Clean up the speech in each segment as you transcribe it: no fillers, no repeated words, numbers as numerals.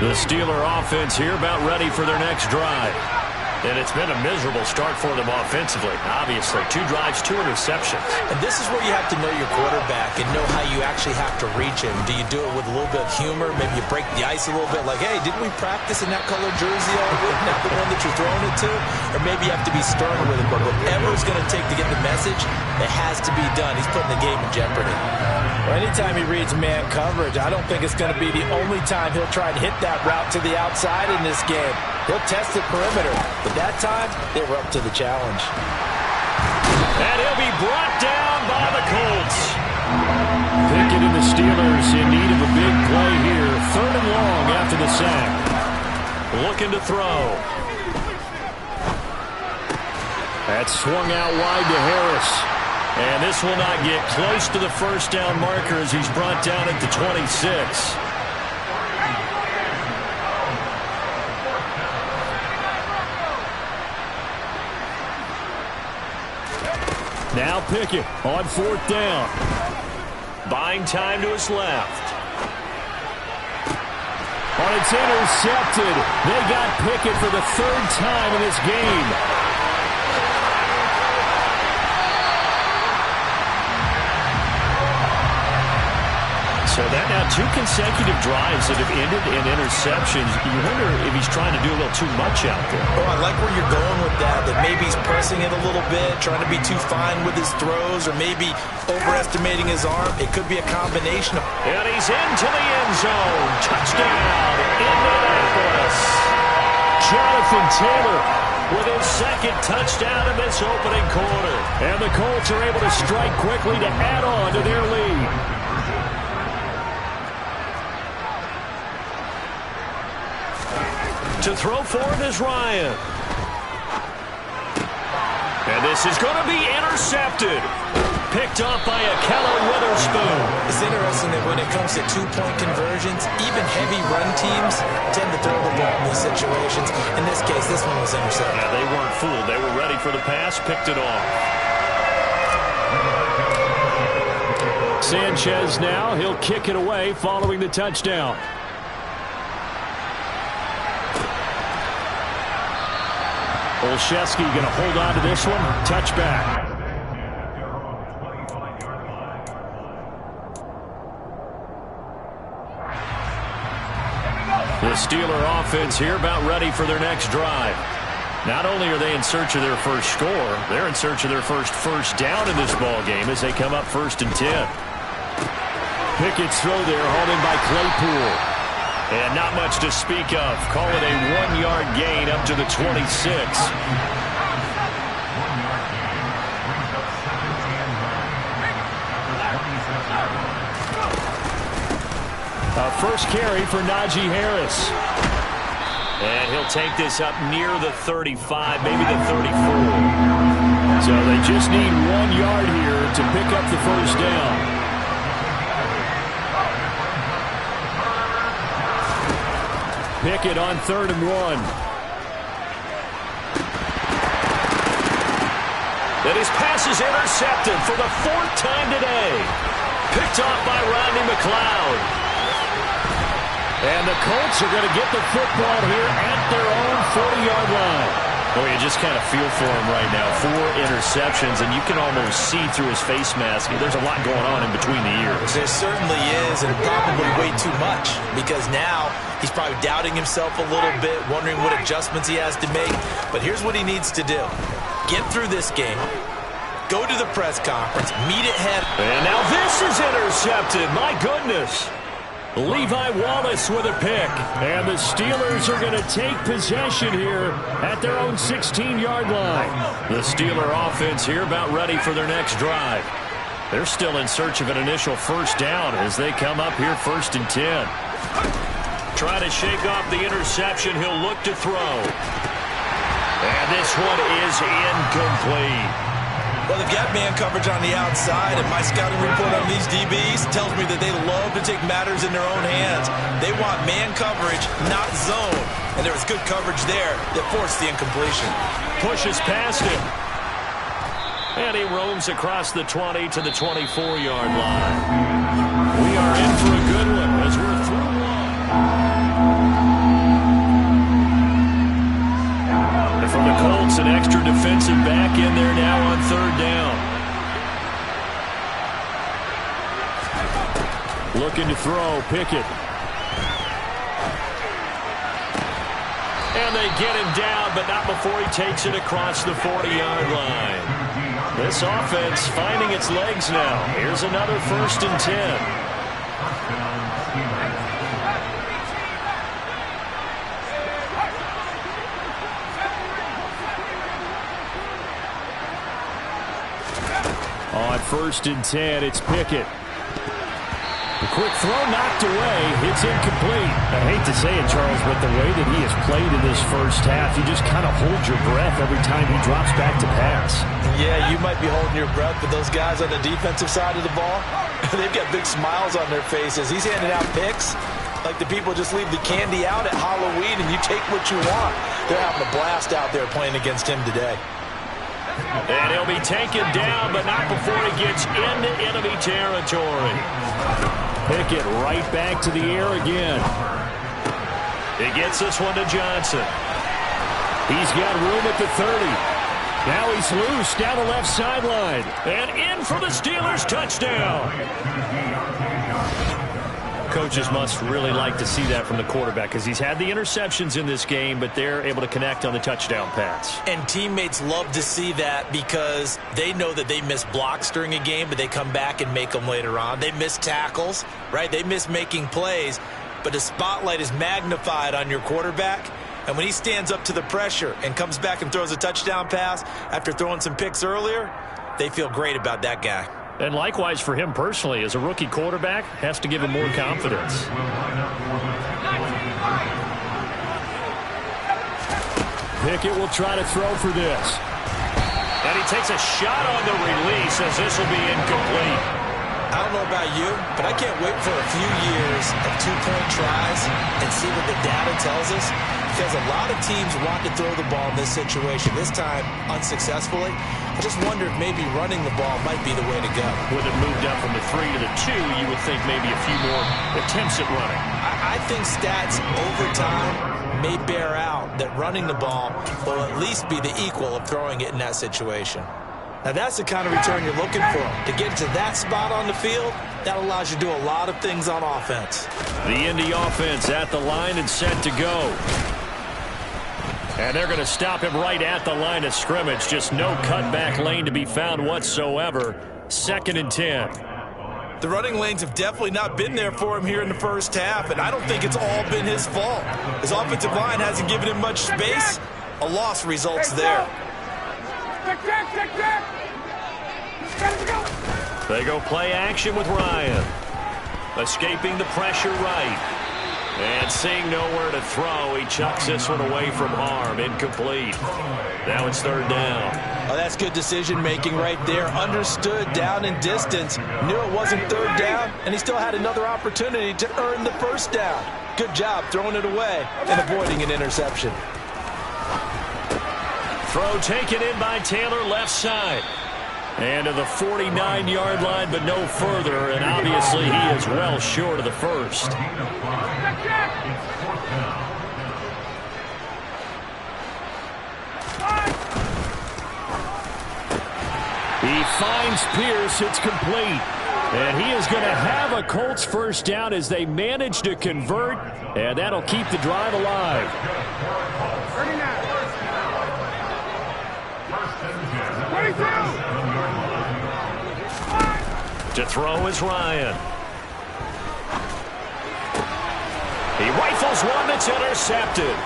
The Steeler offense here about ready for their next drive. And it's been a miserable start for them offensively. Obviously, 2 drives, 2 interceptions. And this is where you have to know your quarterback and know how you actually have to reach him. Do you do it with a little bit of humor? Maybe you break the ice a little bit like, hey, didn't we practice in that color jersey all week? Not the one that you're throwing it to? Or maybe you have to be stern with him. But whatever it's going to take to get the message, it has to be done. He's putting the game in jeopardy. Well, anytime he reads man coverage, I don't think it's going to be the only time he'll try to hit that route to the outside in this game. He'll test the perimeter, but that time, they were up to the challenge. And he'll be brought down by the Colts. Pickett and the Steelers in need of a big play here. 3rd and long after the sack. Looking to throw. That's swung out wide to Harris. And this will not get close to the first down marker as he's brought down at the 26. Now Pickett on 4th down. Buying time to his left. Oh, it's intercepted. They got Pickett for the 3rd time in this game. So that now 2 consecutive drives that have ended in interceptions. You wonder if he's trying to do a little too much out there. Oh, I like where you're going with that maybe he's pressing it a little bit, trying to be too fine with his throws, or maybe overestimating his arm. It could be a combination. And he's into the end zone. Touchdown, Indianapolis. Jonathan Taylor with his 2nd touchdown in this opening quarter. And the Colts are able to strike quickly to add on to their lead. To throw for him is Ryan. And this is going to be intercepted. Picked up by Akello Witherspoon. It's interesting that when it comes to 2-point conversions, even heavy run teams tend to throw the ball in these situations. In this case, this one was intercepted. Yeah, they weren't fooled. They were ready for the pass, picked it off. Sanchez now, he'll kick it away following the touchdown. Olszewski going to hold on to this one. Touchback. The Steeler offense here about ready for their next drive. Not only are they in search of their first score, they're in search of their first down in this ball game as they come up 1st and 10. Pickett's throw there, hauled in by Claypool. And not much to speak of. Call it a 1-yard gain up to the 26. A first carry for Najee Harris. And he'll take this up near the 35, maybe the 34. So they just need 1 yard here to pick up the first down. Pickett on 3rd and 1. Then his pass is intercepted for the 4th time today. Picked off by Rodney McLeod. And the Colts are going to get the football here at their own 40-yard line. Well, you just kind of feel for him right now. 4 interceptions, and you can almost see through his face mask. There's a lot going on in between the ears. There certainly is, and probably way too much, because now he's probably doubting himself a little bit, wondering what adjustments he has to make. But here's what he needs to do. Get through this game. Go to the press conference. Meet it head. And now this is intercepted. My goodness. Levi Wallace with a pick. And the Steelers are going to take possession here at their own 16-yard line. The Steeler offense here about ready for their next drive. They're still in search of an initial first down as they come up here 1st and 10. Try to shake off the interception. He'll look to throw. And this one is incomplete. Well, they've got man coverage on the outside, and my scouting report on these DBs tells me that they love to take matters in their own hands. They want man coverage, not zone. And there was good coverage there that forced the incompletion. Pushes past him. And he roams across the 20 to the 24-yard line. We are in for a good one as we're through one. Looking to throw, Pickett. And they get him down, but not before he takes it across the 40-yard line. This offense finding its legs now. Here's another 1st and 10. On 1st and 10, it's Pickett. The quick throw knocked away. It's incomplete. I hate to say it, Charles, but the way that he has played in this first half, you just kind of hold your breath every time he drops back to pass. Yeah, you might be holding your breath, but those guys on the defensive side of the ball, they've got big smiles on their faces. He's handing out picks like the people just leave the candy out at Halloween and you take what you want. They're having a blast out there playing against him today. And he'll be taken down, but not before he gets into enemy territory. Pickett right back to the air again. He gets this one to Johnson. He's got room at the 30. Now he's loose down the left sideline. And in for the Steelers touchdown. Coaches must really like to see that from the quarterback because he's had the interceptions in this game, but they're able to connect on the touchdown pass. And teammates love to see that because they know that they miss blocks during a game, but they come back and make them later on. They miss tackles, right? They miss making plays, but the spotlight is magnified on your quarterback. And when he stands up to the pressure and comes back and throws a touchdown pass after throwing some picks earlier, they feel great about that guy. And likewise for him personally, as a rookie quarterback, has to give him more confidence. Pickett will try to throw for this. And he takes a shot on the release as this will be incomplete. I don't know about you, but I can't wait for a few years of two-point tries and see what the data tells us. Because a lot of teams want to throw the ball in this situation. This time, unsuccessfully. I just wonder if maybe running the ball might be the way to go. With it moved up from the 3 to the 2, you would think maybe a few more attempts at running. I think stats over time may bear out that running the ball will at least be the equal of throwing it in that situation. Now, that's the kind of return you're looking for. To get to that spot on the field, that allows you to do a lot of things on offense. The Indy offense at the line and set to go. And they're going to stop him right at the line of scrimmage. Just no cutback lane to be found whatsoever. 2nd and 10. The running lanes have definitely not been there for him here in the first half, and I don't think it's all been his fault. His offensive line hasn't given him much space. A loss results there. They go play action with Ryan. Escaping the pressure right. And seeing nowhere to throw, he chucks this one away from harm. Incomplete. Now it's 3rd down. Oh, that's good decision-making right there. Understood down and distance. Knew it wasn't 3rd down, and he still had another opportunity to earn the 1st down. Good job throwing it away and avoiding an interception. Throw taken in by Taylor, left side. And to the 49-yard line, but no further. And obviously he is well short of the 1st. He finds Pierce. It's complete. And he is going to have a Colts 1st down as they manage to convert. And that'll keep the drive alive. 22. To throw is Ryan. He rifles one that's intercepted.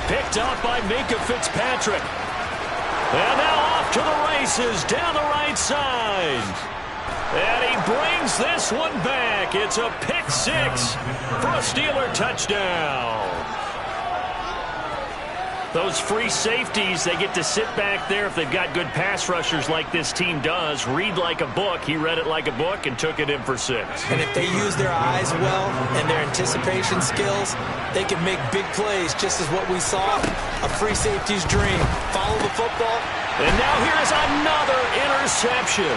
Picked up by Minka Fitzpatrick. And now off to the races down the right side. And he brings this one back. It's a pick 6 for a Steeler touchdown. Those free safeties, they get to sit back there if they've got good pass rushers like this team does. Read like a book. He read it like a book and took it in for 6. And if they use their eyes well and their anticipation skills, they can make big plays, just as what we saw. A free safety's dream. Follow the football. And now here is another interception.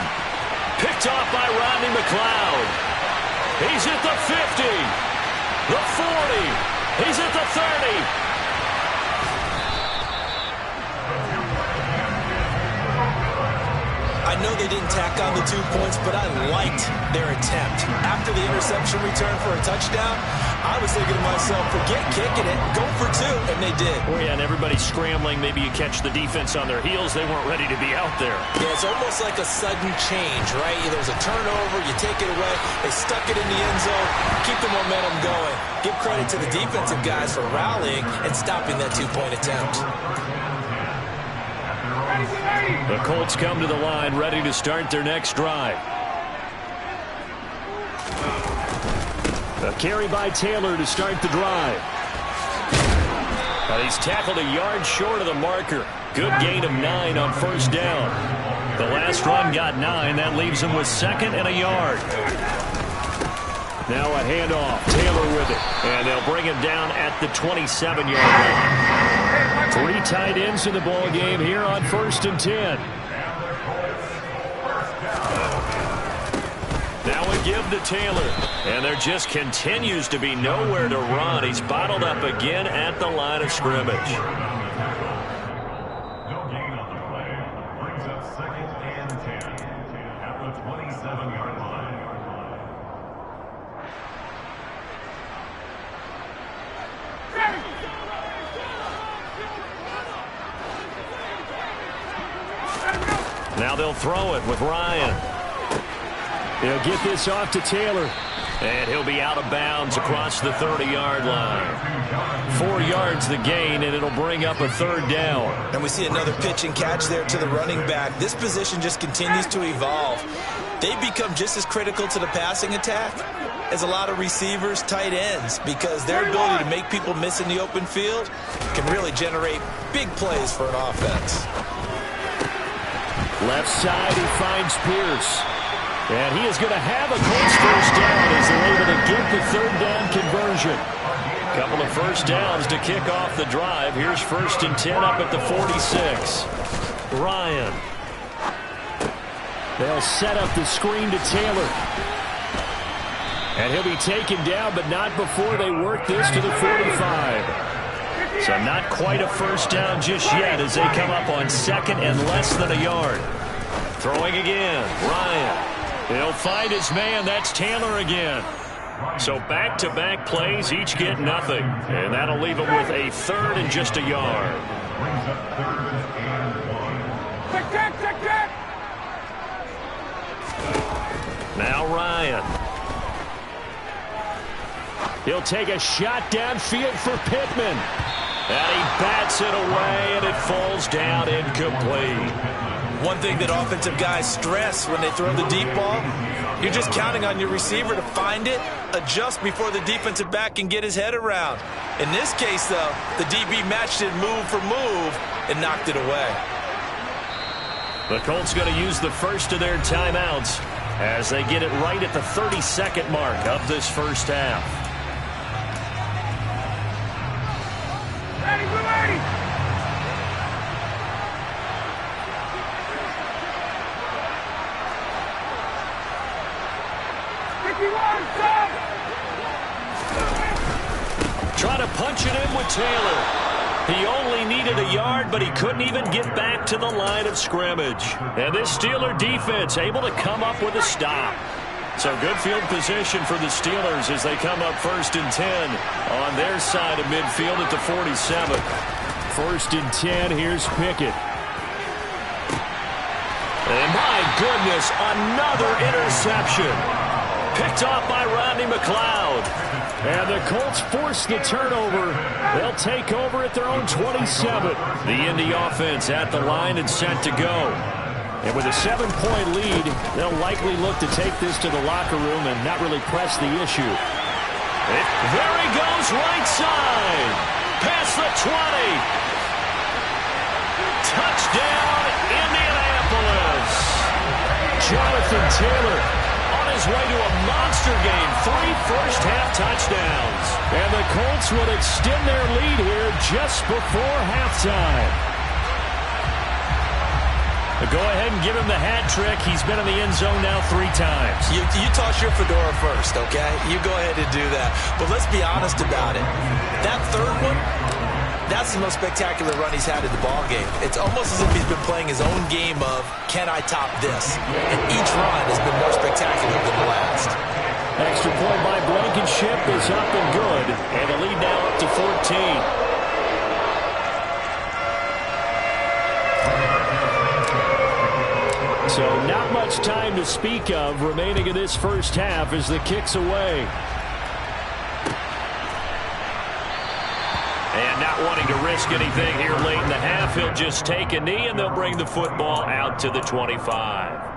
Picked off by Rodney McLeod. He's at the 50. The 40. He's at the 30. I know they didn't tack on the 2 points, but I liked their attempt. After the interception return for a touchdown, I was thinking to myself, forget kicking it, go for 2, and they did. Oh, yeah, and everybody's scrambling. Maybe you catch the defense on their heels. They weren't ready to be out there. Yeah, it's almost like a sudden change, right? There's a turnover, you take it away, they stuck it in the end zone, keep the momentum going. Give credit to the defensive guys for rallying and stopping that 2-point attempt. The Colts come to the line, ready to start their next drive. A carry by Taylor to start the drive. He's tackled a yard short of the marker. Good gain of 9 on first down. The last run got 9. That leaves him with 2nd and a yard. Now a handoff. Taylor with it. And they'll bring him down at the 27-yard line. 3 tight ends in the ball game here on 1st and 10. Now a give to Taylor. And there just continues to be nowhere to run. He's bottled up again at the line of scrimmage. No gain on the play. Brings up 2nd and 10 at the 27-yard line. Now they'll throw it with Ryan. He'll get this off to Taylor. And he'll be out of bounds across the 30-yard line. 4 yards the gain, and it'll bring up a 3rd down. And we see another pitch and catch there to the running back. This position just continues to evolve. They become just as critical to the passing attack as a lot of receivers, tight ends, because their ability to make people miss in the open field can really generate big plays for an offense. Left side, he finds Pierce. And he is going to have a Colts first down as they're able to get the 3rd down conversion. Couple of first downs to kick off the drive. Here's 1st and 10 up at the 46. Ryan. They'll set up the screen to Taylor. And he'll be taken down, but not before they work this to the 45. So not quite a first down just yet as they come up on 2nd and less than a yard. Throwing again, Ryan. He'll find his man. That's Taylor again. So back-to-back plays, each get nothing. And that'll leave him with a 3rd and just a yard. Brings up 3rd and 1. Check. Now Ryan. He'll take a shot downfield for Pittman. And he bats it away, and it falls down incomplete. One thing that offensive guys stress when they throw the deep ball, you're just counting on your receiver to find it, adjust before the defensive back can get his head around. In this case, though, the DB matched it move for move and knocked it away. The Colts going to use the first of their timeouts as they get it right at the 32nd mark of this first half. Ready. Try to punch it in with Taylor. He only needed a yard, but he couldn't even get back to the line of scrimmage. And this Steeler defense able to come up with a stop. So good field position for the Steelers as they come up 1st and 10 on their side of midfield at the 47. 1st and 10, here's Pickett. And my goodness, another interception. Picked off by Rodney McLeod. And the Colts force the turnover. They'll take over at their own 27. The Indy offense at the line and set to go. And with a 7-point lead, they'll likely look to take this to the locker room and not really press the issue. There he goes, right side. Past the 20. Touchdown, Indianapolis. Jonathan Taylor on his way to a monster game. 3 first-half touchdowns. And the Colts will extend their lead here just before halftime. Go ahead and give him the hat trick. He's been in the end zone now 3 times. You toss your fedora first, okay? You go ahead and do that. But let's be honest about it. That third one, That's the most spectacular run he's had in the ball game. It's almost as if he's been playing his own game of, can I top this? And each run has been more spectacular than the last. Extra point by Blankenship is up and good. And the lead now up to 14. So not much time to speak of remaining in this first half as the kick's away. And not wanting to risk anything here late in the half, he'll just take a knee and they'll bring the football out to the 25.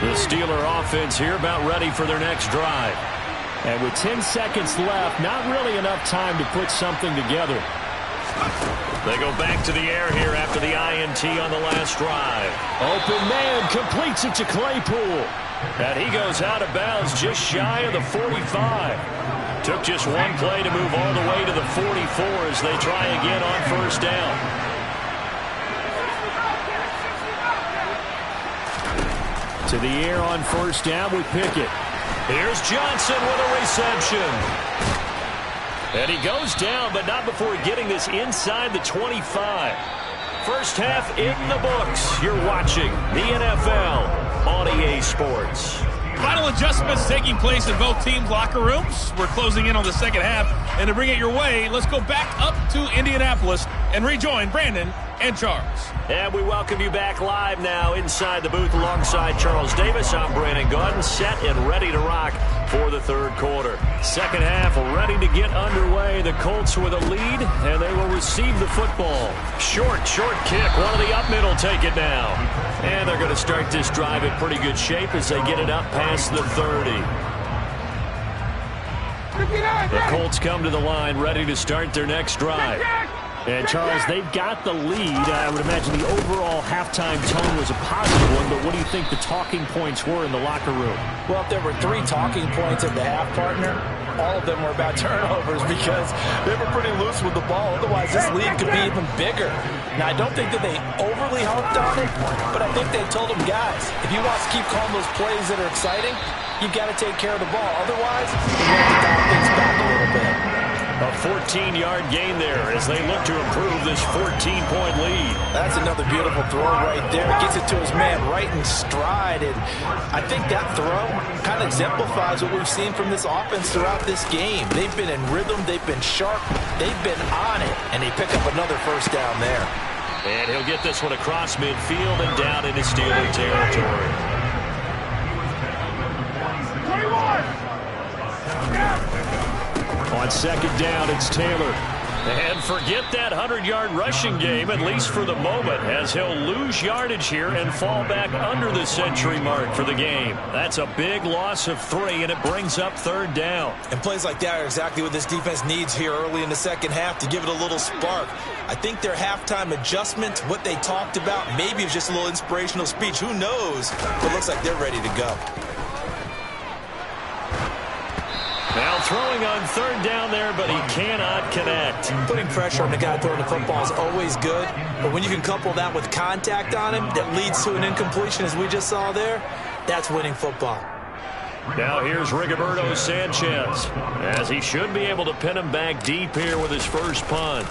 The Steeler offense here about ready for their next drive. And with 10 seconds left, not really enough time to put something together. They go back to the air here after the INT on the last drive. Open man completes it to Claypool. And he goes out of bounds just shy of the 45. Took just one play to move all the way to the 44 as they try again on first down. To the air on first down with Pickett. Here's Johnson with a reception. And he goes down, but not before getting this inside the 25. First half in the books. You're watching the NFL on EA Sports. Final adjustments taking place in both teams' locker rooms. We're closing in on the second half. And to bring it your way, let's go back up to Indianapolis and rejoin Brandon and Charles. And we welcome you back live now inside the booth alongside Charles Davis. I'm Brandon Gordon, set and ready to rock for the third quarter. Second half ready to get underway. The Colts with a lead, and they will receive the football. Short kick. One of the up middle take it now. And they're going to start this drive in pretty good shape as they get it up past the 30. The Colts come to the line ready to start their next drive. And, Charles, they've got the lead. I would imagine the overall halftime tone was a positive one, but what do you think the talking points were in the locker room? Well, if there were 3 talking points at the half, partner, all of them were about turnovers because they were pretty loose with the ball. Otherwise, this lead could be even bigger. Now, I don't think that they overly harped on it, but I think they told them, guys, if you want to keep calling those plays that are exciting, you've got to take care of the ball. Otherwise, you have to dial things back a little bit. A 14-yard gain there as they look to improve this 14-point lead. That's another beautiful throw right there. Gets it to his man right in stride. And I think that throw kind of exemplifies what we've seen from this offense throughout this game. They've been in rhythm. They've been sharp. They've been on it. And they pick up another first down there. And he'll get this one across midfield and down into Steeler territory. 21! On second down, it's Taylor. And forget that 100-yard rushing game, at least for the moment, as he'll lose yardage here and fall back under the century mark for the game. That's a big loss of 3, and it brings up third down. And plays like that are exactly what this defense needs here early in the second half to give it a little spark. I think their halftime adjustment, what they talked about, maybe it was just a little inspirational speech. Who knows? But it looks like they're ready to go. Now throwing on third down there, but he cannot connect. Putting pressure on the guy throwing the football is always good, but when you can couple that with contact on him that leads to an incompletion, as we just saw there, that's winning football. Now here's Rigoberto Sanchez, as he should be able to pin him back deep here with his first punt.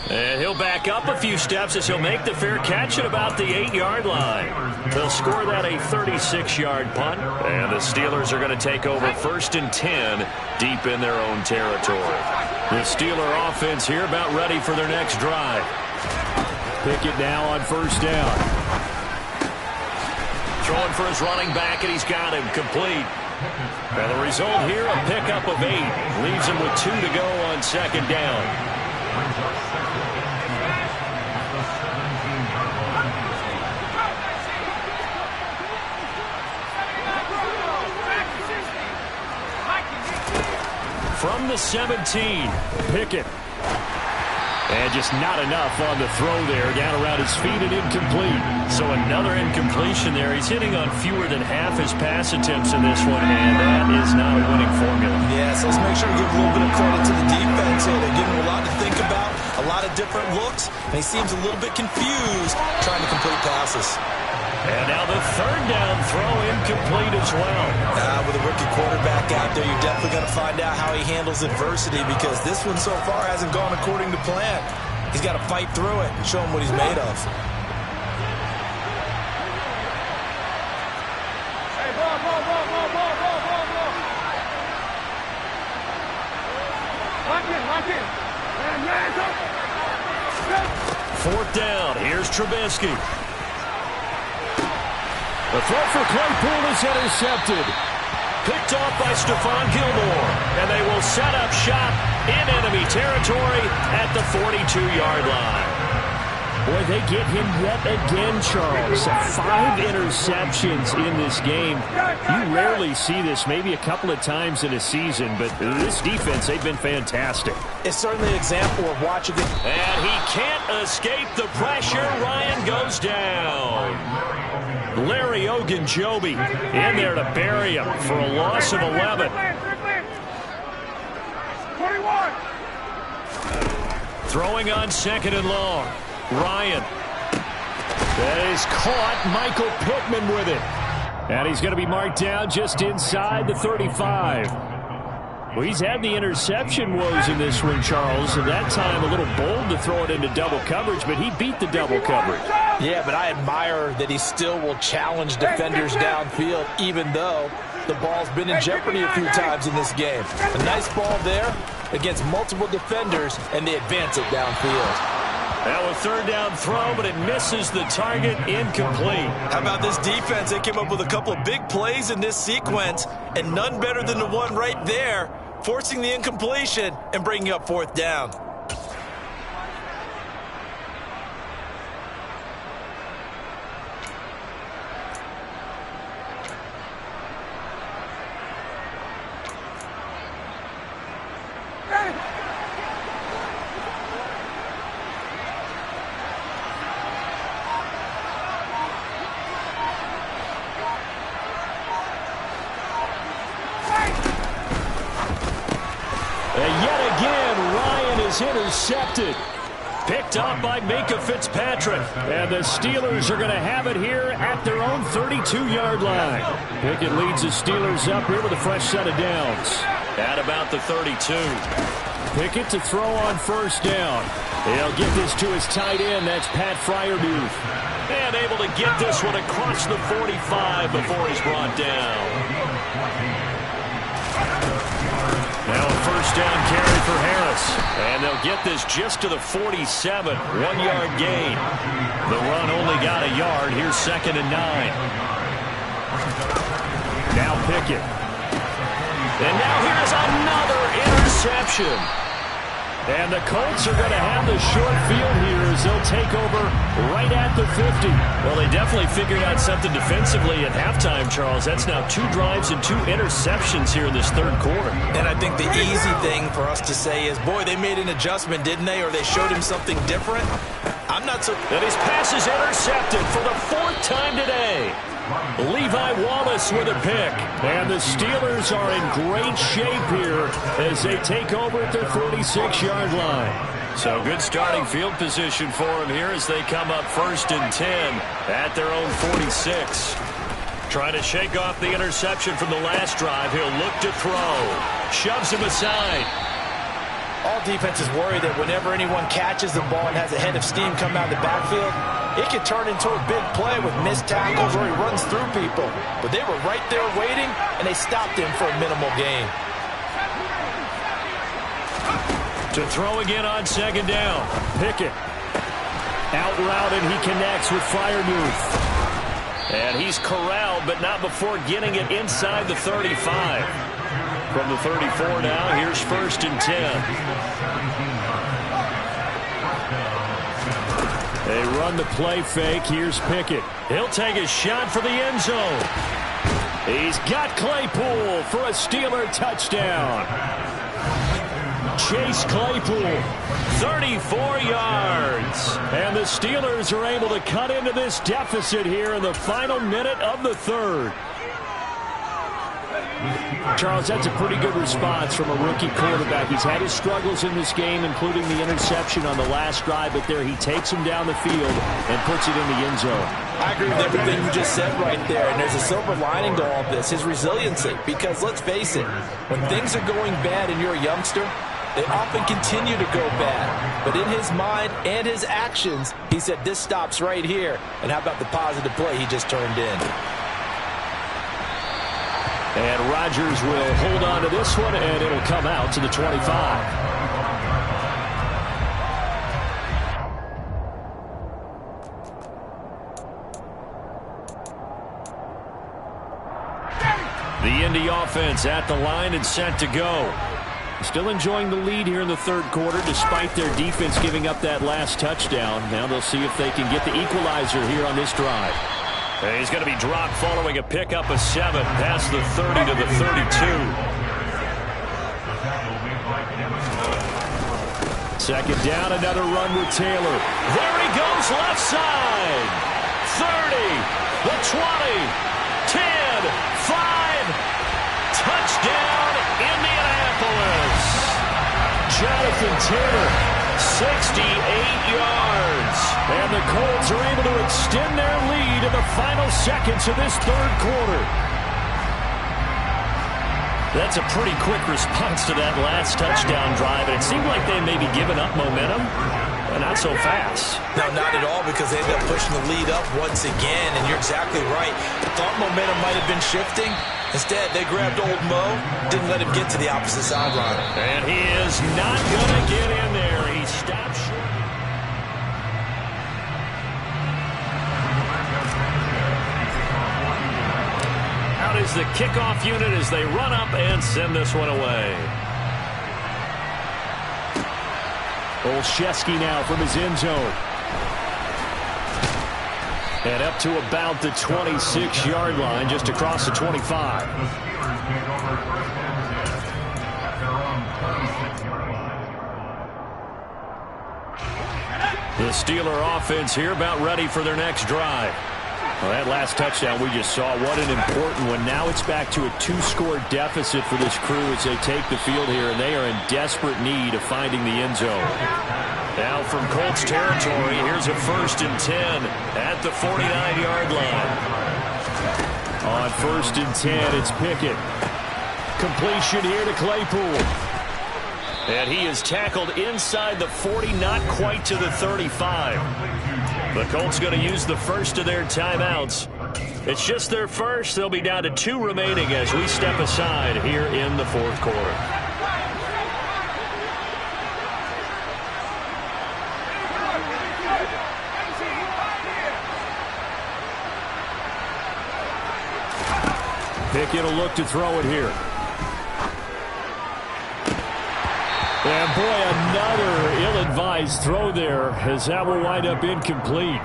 And he'll back up a few steps as he'll make the fair catch at about the 8-yard line. They'll score that a 36-yard punt. And the Steelers are going to take over 1st and 10 deep in their own territory. The Steeler offense here about ready for their next drive. Pickett now on first down. Throwing for his running back, and he's got him complete. And the result here, a pickup of 8. Leaves him with 2 to go on second down. From the 17, Pickett. And just not enough on the throw there. Down around his feet and incomplete. So another incompletion there. He's hitting on fewer than half his pass attempts in this one, and that is not a winning formula. Yeah, so let's make sure to give a little bit of credit to the defense here. They're giving him a lot to think about, a lot of different looks, and he seems a little bit confused trying to complete passes. And now the third down throw incomplete as well. With a rookie quarterback out there, you're definitely going to find out how he handles adversity, because this one so far hasn't gone according to plan. He's got to fight through it and show him what he's made of. Fourth down. Here's Trubisky. The throw for Claypool is intercepted. Picked off by Stephon Gilmore. And they will set up shop in enemy territory at the 42-yard line. Boy, they get him yet again, Charles. 5 interceptions in this game. You rarely see this, maybe a couple of times in a season, but this defense, they've been fantastic. It's certainly an example of watching it. And he can't escape the pressure. Ryan goes down. Larry Ogunjobi in there to bury him for a loss of 11. Throwing on second and long. Ryan. That is caught. Michael Pittman with it. And he's going to be marked down just inside the 35. Well, he's had the interception woes in this one, Charles, and that time a little bold to throw it into double coverage, but he beat the double coverage. Yeah, but I admire that he still will challenge defenders downfield, even though the ball's been in jeopardy a few times in this game. A nice ball there against multiple defenders, and they advance it downfield. Now a third down throw, but it misses the target, incomplete. How about this defense? They came up with a couple of big plays in this sequence, and none better than the one right there, forcing the incompletion and bringing up fourth down. Intercepted. Picked up by Minkah Fitzpatrick. And the Steelers are going to have it here at their own 32-yard line. Pickett leads the Steelers up here with a fresh set of downs. At about the 32. Pickett to throw on first down. He'll get this to his tight end. That's Pat Freiermuth. And able to get this one across the 45 before he's brought down. Now a first down carry for Harris. And they'll get this just to the 47. 1-yard gain. The run only got a yard. Here's second and 9. Now Pickett. And now here's another interception. And the Colts are going to have the short field here as they'll take over right at the 50. Well, they definitely figured out something defensively at halftime, Charles. That's now 2 drives and 2 interceptions here in this third quarter. And I think the easy thing for us to say is, boy, they made an adjustment, didn't they? Or they showed him something different. I'm not so... And his pass is intercepted for the 4th time today. Levi Wallace with a pick. And the Steelers are in great shape here as they take over at their 46-yard line. So good starting field position for him here as they come up 1st and 10 at their own 46. Trying to shake off the interception from the last drive. He'll look to throw. Shoves him aside. All defenses worry that whenever anyone catches the ball and has a head of steam come out of the backfield, it can turn into a big play with missed tackles or he runs through people. But they were right there waiting, and they stopped him for a minimal gain. To throw again on second down. Pickett. Out route, and he connects with Freiermuth. And he's corralled, but not before getting it inside the 35. From the 34 now, here's 1st and 10. They run the play fake. Here's Pickett. He'll take a shot for the end zone. He's got Claypool for a Steeler touchdown. Chase Claypool, 34 yards. And the Steelers are able to cut into this deficit here in the final minute of the third. Charles, that's a pretty good response from a rookie quarterback. He's had his struggles in this game, including the interception on the last drive, but there he takes him down the field and puts it in the end zone. I agree with everything you just said right there, and there's a silver lining to all of this, his resiliency. Because let's face it, when things are going bad and you're a youngster, they often continue to go bad. But in his mind and his actions, he said, this stops right here. And how about the positive play he just turned in? And Rodgers will hold on to this one, and it'll come out to the 25. The Indy offense at the line and set to go. Still enjoying the lead here in the third quarter, despite their defense giving up that last touchdown. Now they'll see if they can get the equalizer here on this drive. He's going to be dropped following a pickup of 7 past the 30 to the 32. Second down, another run with Taylor. There he goes, left side. 30, the 20, 10, 5. Touchdown, Indianapolis. Jonathan Taylor, 68 yards. And the Colts are able to extend their lead in the final seconds of this third quarter. That's a pretty quick response to that last touchdown drive, and it seemed like they may be giving up momentum, but not so fast. No, not at all, because they ended up pushing the lead up once again, and you're exactly right. Thought momentum might have been shifting. Instead, they grabbed old Mo, didn't let him get to the opposite sideline. And he is not going to get in there. He stops short. Out is the kickoff unit as they run up and send this one away. Olszewski now from his end zone. And up to about the 26-yard line, just across the 25. The Steeler offense here about ready for their next drive. Well, that last touchdown we just saw, what an important one. Now it's back to a 2-score deficit for this crew as they take the field here, and they are in desperate need of finding the end zone. Now from Colts territory, here's a 1st and 10 at the 49-yard line. On 1st and 10, it's Pickett. Completion here to Claypool. And he is tackled inside the 40, not quite to the 35. The Colts going to use the first of their timeouts. It's just their first. They'll be down to 2 remaining as we step aside here in the fourth quarter. Pickett will look to throw it here. And boy, another ill-advised throw there as that will wind up incomplete.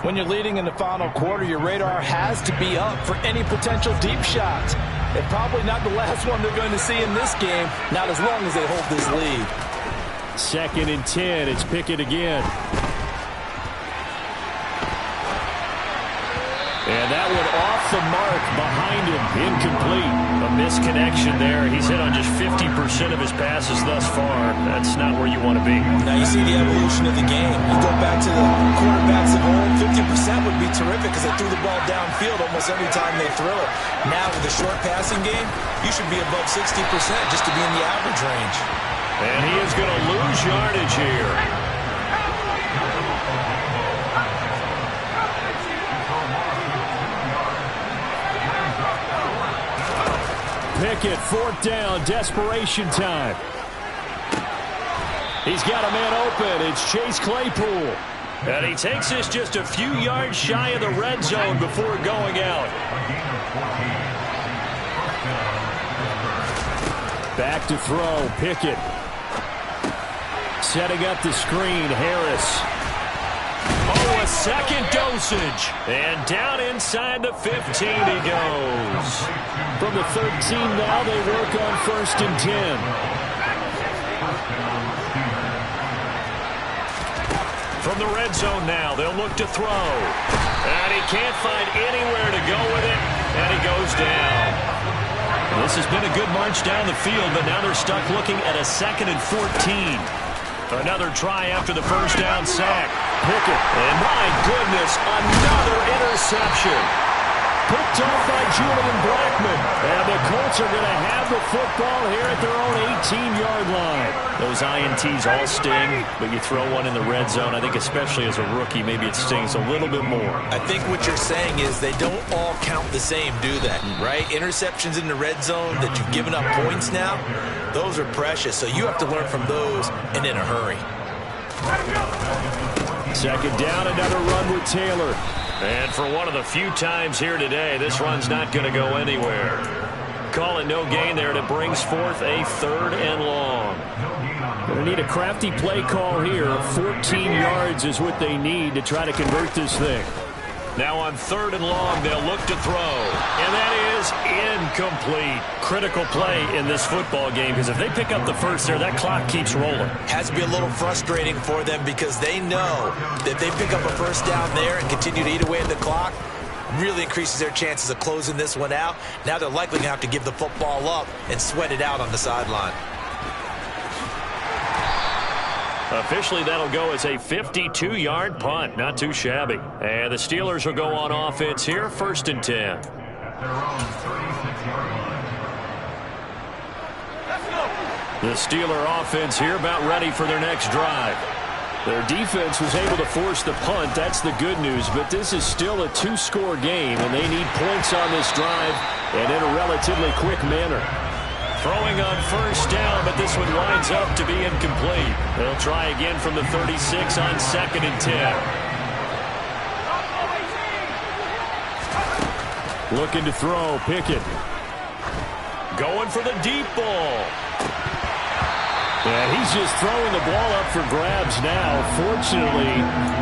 When you're leading in the final quarter, your radar has to be up for any potential deep shots. And probably not the last one they're going to see in this game, not as long as they hold this lead. 2nd and 10, it's Pickett again. And that one off the mark behind him, incomplete. A misconnection there. He's hit on just 50% of his passes thus far. That's not where you want to be. Now you see the evolution of the game. You go back to the quarterbacks of old, 50% would be terrific because they threw the ball downfield almost every time they throw it. Now with the short passing game, you should be above 60% just to be in the average range. And he is going to lose yardage here. Pickett, 4th down, desperation time. He's got a man open. It's Chase Claypool. And he takes this just a few yards shy of the red zone before going out. Back to throw, Pickett. Setting up the screen, Harris. Oh, a second dosage. And down inside the 15 he goes. From the 13 now, they work on 1st and 10. From the red zone now, they'll look to throw. And he can't find anywhere to go with it, and he goes down. This has been a good march down the field, but now they're stuck looking at a 2nd and 14. Another try after the first down sack. Pickett, and my goodness, another interception. Picked off by Julian Blackmon. And the Colts are going to have the football here at their own 18-yard line. Those INTs all sting, but you throw one in the red zone, I think especially as a rookie, maybe it stings a little bit more. I think what you're saying is they don't all count the same, do they? Right? Interceptions in the red zone that you've given up points now, those are precious. So you have to learn from those and in a hurry. 2nd down, another run with Taylor. And for one of the few times here today, this run's not going to go anywhere. Call it no gain there, and it brings forth a 3rd and long. Going to need a crafty play call here. 14 yards is what they need to try to convert this thing. Now on 3rd and long, they'll look to throw. And that is incomplete. Critical play in this football game, because if they pick up the first there, that clock keeps rolling. Has to be a little frustrating for them because they know that they pick up a first down there and continue to eat away at the clock, really increases their chances of closing this one out. Now they're likely going to have to give the football up and sweat it out on the sideline. Officially, that'll go as a 52-yard punt. Not too shabby. And the Steelers will go on offense here, 1st and 10. The Steeler offense here about ready for their next drive. Their defense was able to force the punt. That's the good news. But this is still a 2-score game, and they need points on this drive and in a relatively quick manner. Throwing on 1st down, but this one winds up to be incomplete. They'll try again from the 36 on 2nd and 10. Looking to throw, Pickett. Going for the deep ball. And he's just throwing the ball up for grabs now. Fortunately,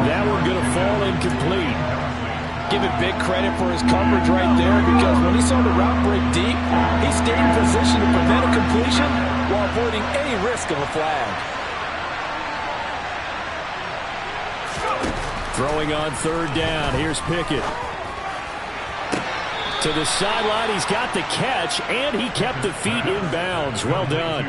that one going to fall incomplete. Give it big credit for his coverage right there, because when he saw the route break deep, he stayed in position to prevent a completion while avoiding any risk of a flag. Throwing on 3rd down. Here's Pickett. To the sideline, he's got the catch, and he kept the feet in bounds. Well done.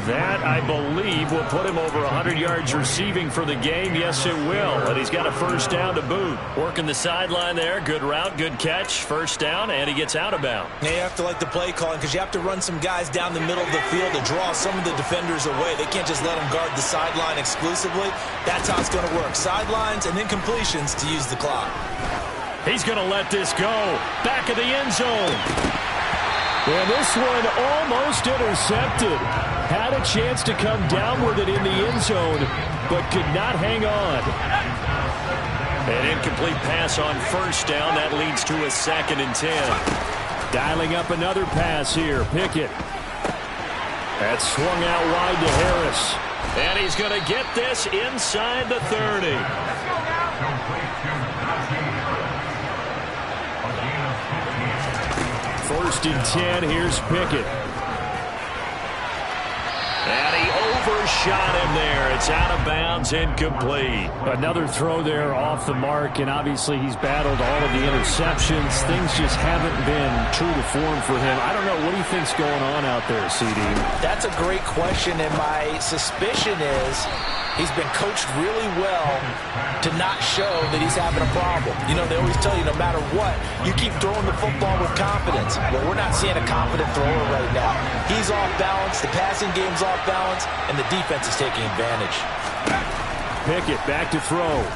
That, I believe, will put him over 100 yards receiving for the game. Yes, it will. And he's got a 1st down to boot. Working the sideline there. Good route, good catch. 1st down, and he gets out of bounds. Yeah, you have to like the play calling, because you have to run some guys down the middle of the field to draw some of the defenders away. They can't just let them guard the sideline exclusively. That's how it's going to work. Sidelines and then completions to use the clock. He's going to let this go. Back of the end zone. And this one almost intercepted. Had a chance to come down with it in the end zone, but could not hang on. An incomplete pass on 1st down. That leads to a 2nd and 10. Dialing up another pass here. Pickett. That swung out wide to Harris. And he's going to get this inside the 30. 1st and 10. Here's Pickett. And he overshot him there. It's out of bounds, incomplete. Another throw there off the mark, and obviously he's battled all of the interceptions. Things just haven't been true to form for him. I don't know. What do you think's going on out there, CD? That's a great question, and my suspicion is he's been coached really well to not show that he's having a problem. You know, they always tell you no matter what, you keep throwing the football with confidence. Well, we're not seeing a confident thrower right now. He's off balance, the passing game's off balance, and the defense is taking advantage. Pickett back to throw.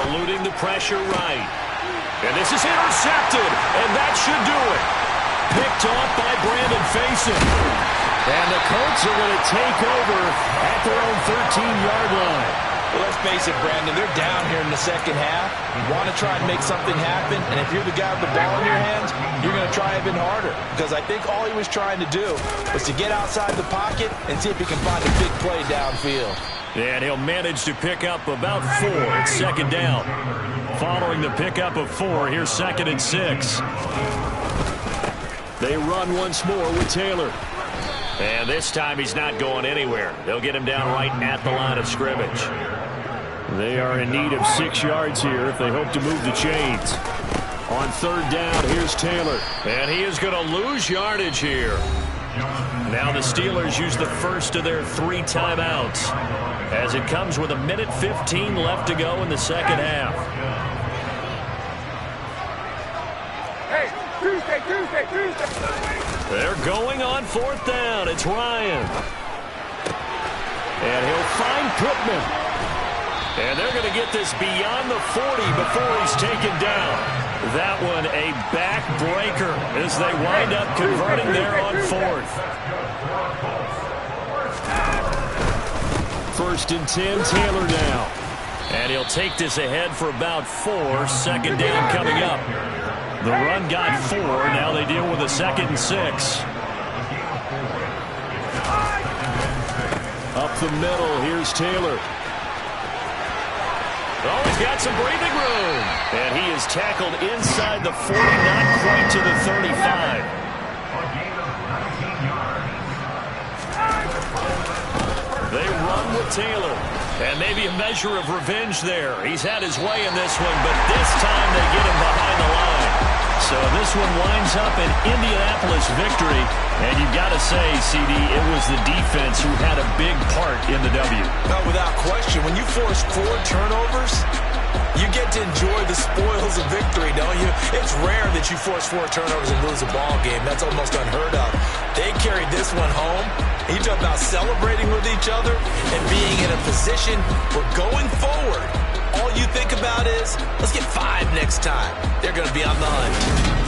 Eluding the pressure right. And this is intercepted, and that should do it. Picked off by Brandon Faison. And the Colts are going to take over at their own 13-yard line. Well, let's face it, Brandon, they're down here in the second half. You want to try and make something happen, and if you're the guy with the ball in your hands, you're going to try even harder. Because I think all he was trying to do was to get outside the pocket and see if he can find a big play downfield. And he'll manage to pick up about 4. It's 2nd down. Following the pickup of 4, here's 2nd and 6. They run once more with Taylor. And this time he's not going anywhere. They'll get him down right at the line of scrimmage. They are in need of 6 yards here if they hope to move the chains. On third down, here's Taylor. And he is going to lose yardage here. Now the Steelers use the first of their 3 timeouts as it comes with 1:15 left to go in the second half. They're going on fourth down. It's Ryan. And he'll find Pittman. And they're going to get this beyond the 40 before he's taken down. That one a backbreaker as they wind up converting there on fourth. 1st and 10, Taylor now. And he'll take this ahead for about 4. Second down coming up. The run got 4. Now they deal with a 2nd and 6. Up the middle, here's Taylor. Oh, he's got some breathing room. And he is tackled inside the 40, not quite to the 35. They run with Taylor. And maybe a measure of revenge there. He's had his way in this one, but this time they get him behind the line. So this one winds up an Indianapolis victory. And you've got to say, CD, it was the defense who had a big part in the W. No, without question. When you force 4 turnovers, you get to enjoy the spoils of victory, don't you? It's rare that you force 4 turnovers and lose a ball game. That's almost unheard of. They carried this one home. You talk about celebrating with each other and being in a position where going forward, all you think about is, let's get 5 next time. They're going to be on the hunt.